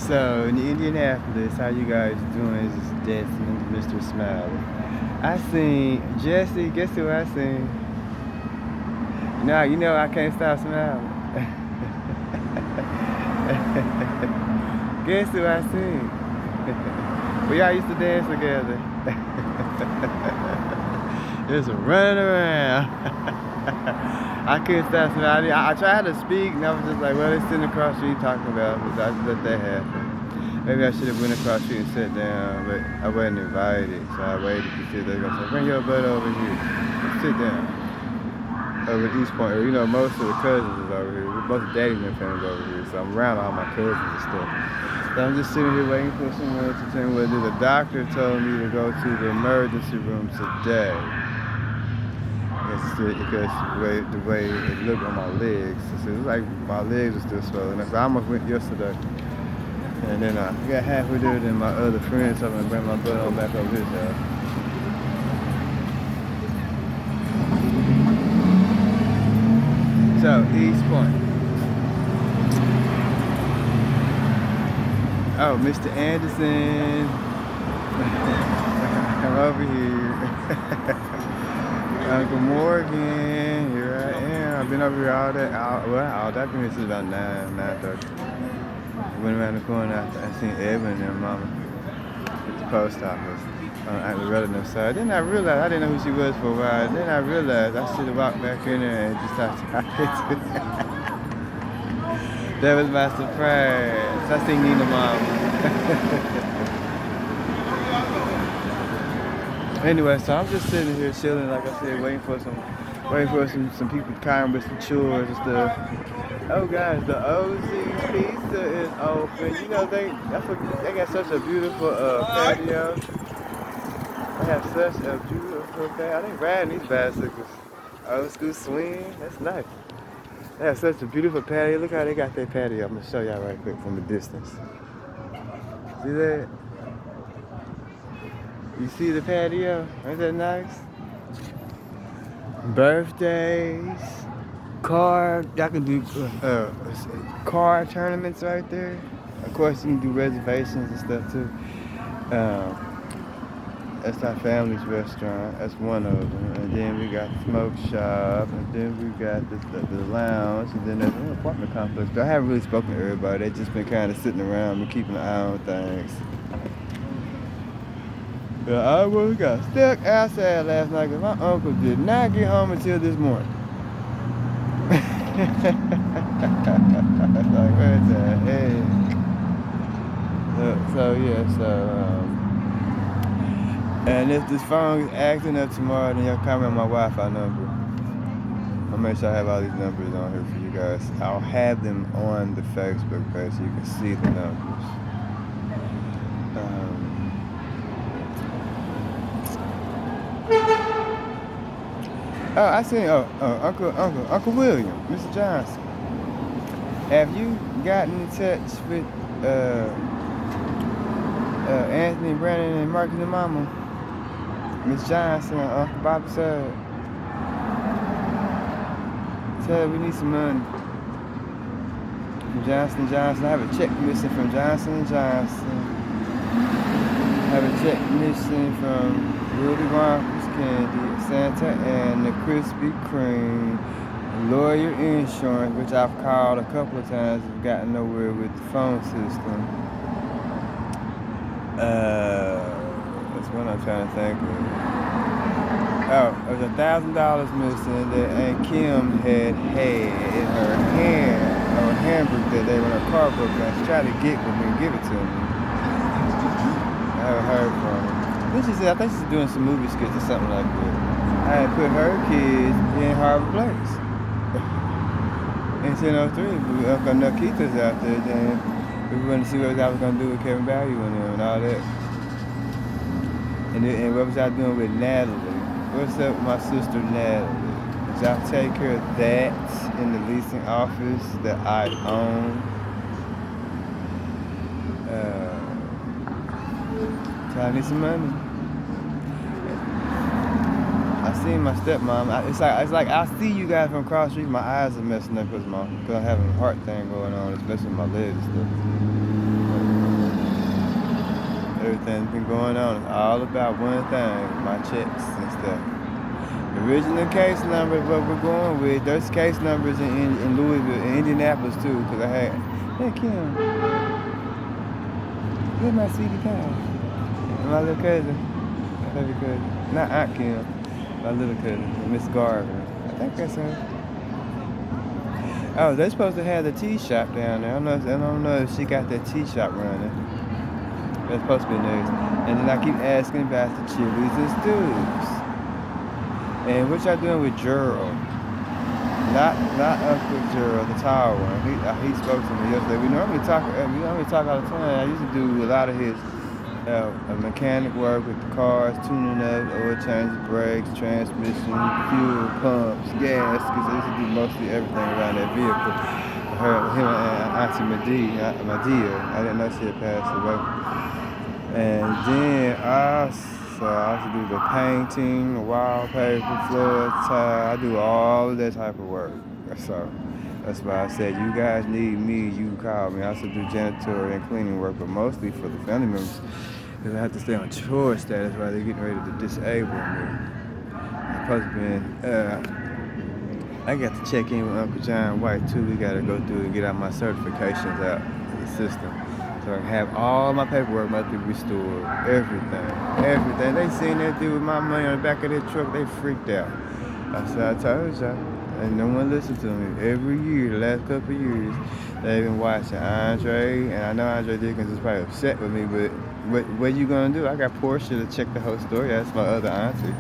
So in Indianapolis, how you guys doing? This is Dezmond, Mr. Smiley. I seen Jesse. Guess who I seen? You know I can't stop smiling. Guess who I seen? We all used to dance together. Just running around. I couldn't stop smiling. I tried to speak, and I was just like, well, they're sitting across the street talking about it, so I just let that happen. Maybe I should have went across the street and sat down, but I wasn't invited, so I waited to sit there. They're gonna say, bring your butt over here. Sit down. Over at East Point, you know, most of the cousins is over here. Most of Daddy's and family's over here, so I'm around all my cousins and stuff. So I'm just sitting here waiting for someone to tell me what to do. The doctor told me to go to the emergency room today. Because the way it looked on my legs, it was like my legs are still swollen. So I almost went yesterday. And then I got halfway there, then my other friend told me to bring my butt on back over his house. So, East Point. Oh, Mr. Anderson. Come over here. Uncle Morgan, here I am. I've been over here all day. I've been here since about 9:30. Went around the corner after I seen Evan and their mama at the post office at the relative side. Then I realized, I didn't know who she was for a while. Then I realized I should have walked back in there and just started talking. That was my surprise. I seen Nina mama. Anyway, so I'm just sitting here chilling, like I said, waiting for some people coming with some chores and stuff. Oh guys, the OZ's Pizza is open. You know they got such a beautiful patio. They have such a beautiful patio. I think riding these bicycles, old school swing, that's nice. They have such a beautiful patio. Look how they got their patio. I'm gonna show y'all right quick from a distance. See that? You see the patio? Ain't that nice? Birthdays. Y'all can do car tournaments right there. Of course, you can do reservations and stuff too. That's our family's restaurant. That's one of them. And then we got the smoke shop, and then we got the lounge, and then there's an apartment complex. But I haven't really spoken to everybody. They've just been kind of sitting around and keeping an eye on things. Yeah, I was got stuck outside last night because my uncle did not get home until this morning. Like, where's that? Hey. And if this phone is acting up tomorrow, then y'all comment on my Wi-Fi number. I'll make sure I have all these numbers on here for you guys. I'll have them on the Facebook page so you can see the numbers. I seen Uncle William, Mr. Johnson. Have you gotten in touch with Anthony, Brandon, and Marcus and Mama? Miss Johnson on Uncle Bobby's side. Tell her we need some money. From Johnson & Johnson. I have a check missing from Johnson & Johnson. I have a check missing from Willy Wonka's Candy, Santa and the Krispy Kreme, Lawyer Insurance, which I've called a couple of times and gotten nowhere with the phone system. That's what I'm trying to think of. Oh, there's $1,000 missing that Aunt Kim had in her handbook that day when her car broke down. She tried to get with me and give it to me. I haven't heard from her. Then she said, I think she's doing some movie skits or something like that. I had put her kids in Harvard Place. In 1003, Uncle Nikita's out there, then we wanted to see what I was going to do with Kevin Value and all that. And what was I doing with Natalie? What's up with my sister Natalie? Did y'all take care of that in the leasing office that I own? I need some money. I seen my stepmom. It's like I see you guys from cross street. My eyes are messing up because I'm having a heart thing going on. It's messing with my legs and stuff. everything that's been going on. It's all about one thing, my checks and stuff. The original case number is what we're going with. There's case numbers in Louisville, in Indianapolis too, because I had, hey Kim, look at my sweetie pie. My little cousin, my baby cousin, not Aunt Kim, my little cousin, Miss Garvin. I think that's her. Oh, they're supposed to have the tea shop down there. I don't know if she got that tea shop running. That's supposed to be nice. And then I keep asking about the chilies and stews. And what y'all doing with Gerald? Not Uncle Gerald, the tall one. He spoke to me yesterday. We normally talk all the time. I used to do a lot of his mechanic work with the cars, tuning up, oil changes, brakes, transmission, fuel pumps, gas, because I used to do mostly everything around that vehicle. Him and Auntie Medea, I didn't know she had passed away. And then I used to do the painting, the wallpaper, floor tile. I do all of that type of work. So that's why I said, you guys need me, you call me. I also do janitorial and cleaning work, but mostly for the family members. Because I have to stay on chore status while they're getting ready to disable me. I'm supposed to be I got to check in with Uncle John White too. We got to go through and get out my certifications out of the system. So I can have all my paperwork must be restored. Everything. They seen that dude with my money on the back of their truck, they freaked out. I said, I told y'all. And no one listened to me. Every year, the last couple of years, they've been watching Andre, and I know Andre Dickens is probably upset with me, but what you gonna do? I got Portia to check the whole story. That's my other auntie.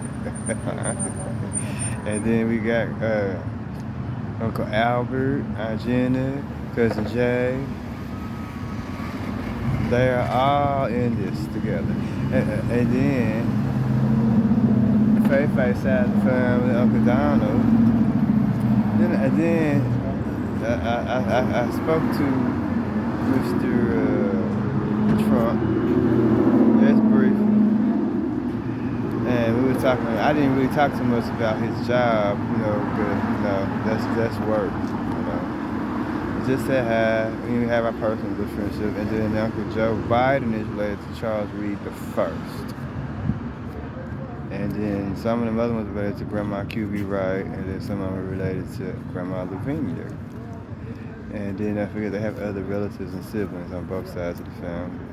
And then we got Uncle Albert, Aunt Jenna, Cousin Jay. They are all in this together. And then Faye side of the family, Uncle Donald. Then I spoke to Mr. Trump. That's brief. And we were talking. I didn't really talk too much about his job, because that's work. Just said hi. We have our personal good friendship. And then Uncle Joe Biden is related to Charles Reed the First. And then some of them other ones related to Grandma QB Wright, and then some of them are related to Grandma Lavinia. And then I forget they have other relatives and siblings on both sides of the family.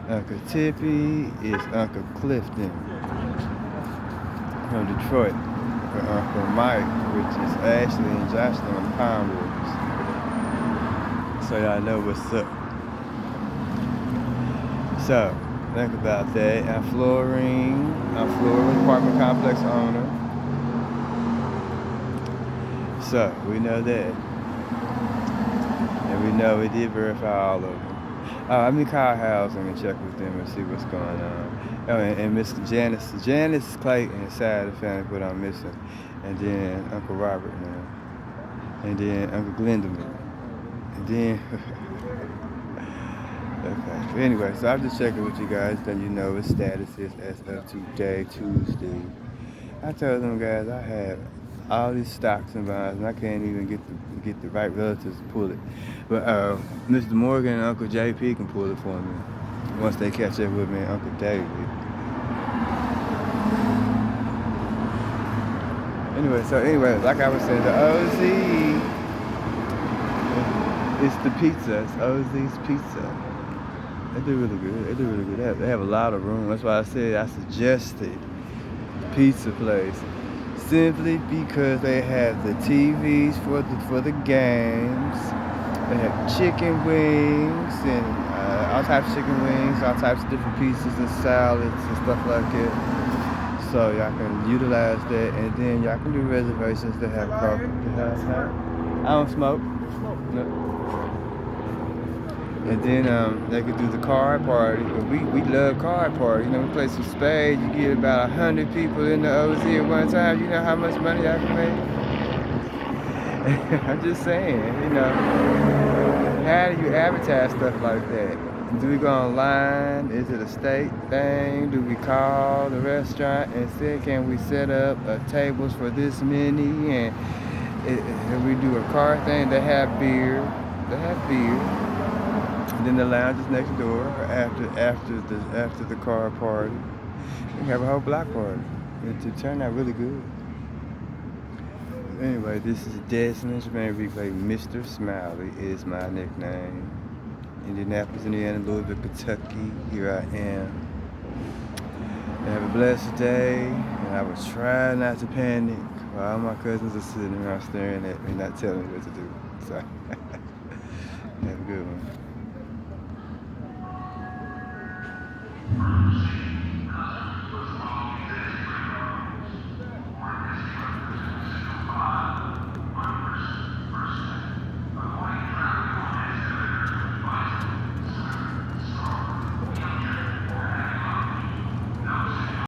Uncle Tippy is Uncle Clifton from Detroit. Uncle Mike, which is Ashley and Jocelyn on the Pine Woods. So y'all know what's up. So, think about that. I'm Florine apartment complex owner. So, we know that. And we know we did verify all of them. I'm going to call housing and check with them and see what's going on. Oh, and Miss Janice Clayton inside the family, but I'm missing. And then Uncle Robert now. And then Uncle Glendaman. And then, okay. But anyway, so I'm just checking with you guys, then you know what status is as of today, Tuesday. I told them guys I have all these stocks and bonds, and I can't even get the right relatives to pull it. But Mr. Morgan and Uncle JP can pull it for me once they catch up with me and Uncle David. Anyway, like I was saying, the OZ. It's the pizza. It's OZ's Pizza. They do really good. They have a lot of room. That's why I said I suggested pizza place. Simply because they have the TVs for the games. They have chicken wings and all types of chicken wings, all types of different pizzas and salads and stuff like that. So y'all can utilize that, and then y'all can do reservations to have coffee. I don't smoke. No. And then they could do the card party. We love card party. We play some spades. You get about 100 people in the OZ at one time. You know how much money I can make? I'm just saying, how do you advertise stuff like that? Do we go online? Is it a state thing? Do we call the restaurant and say, can we set up tables for this many? And we do a card thing. They have beer. then the lounge is next door after the car party. We have a whole block party. It turned out really good. Anyway, this is Dezmond. Man, replay. Mr. Smiley is my nickname. Indianapolis, Indiana, Louisville, Kentucky. Here I am. Have a blessed day, and I was trying not to panic while all my cousins are sitting around staring at me, not telling me what to do. So, have a good one.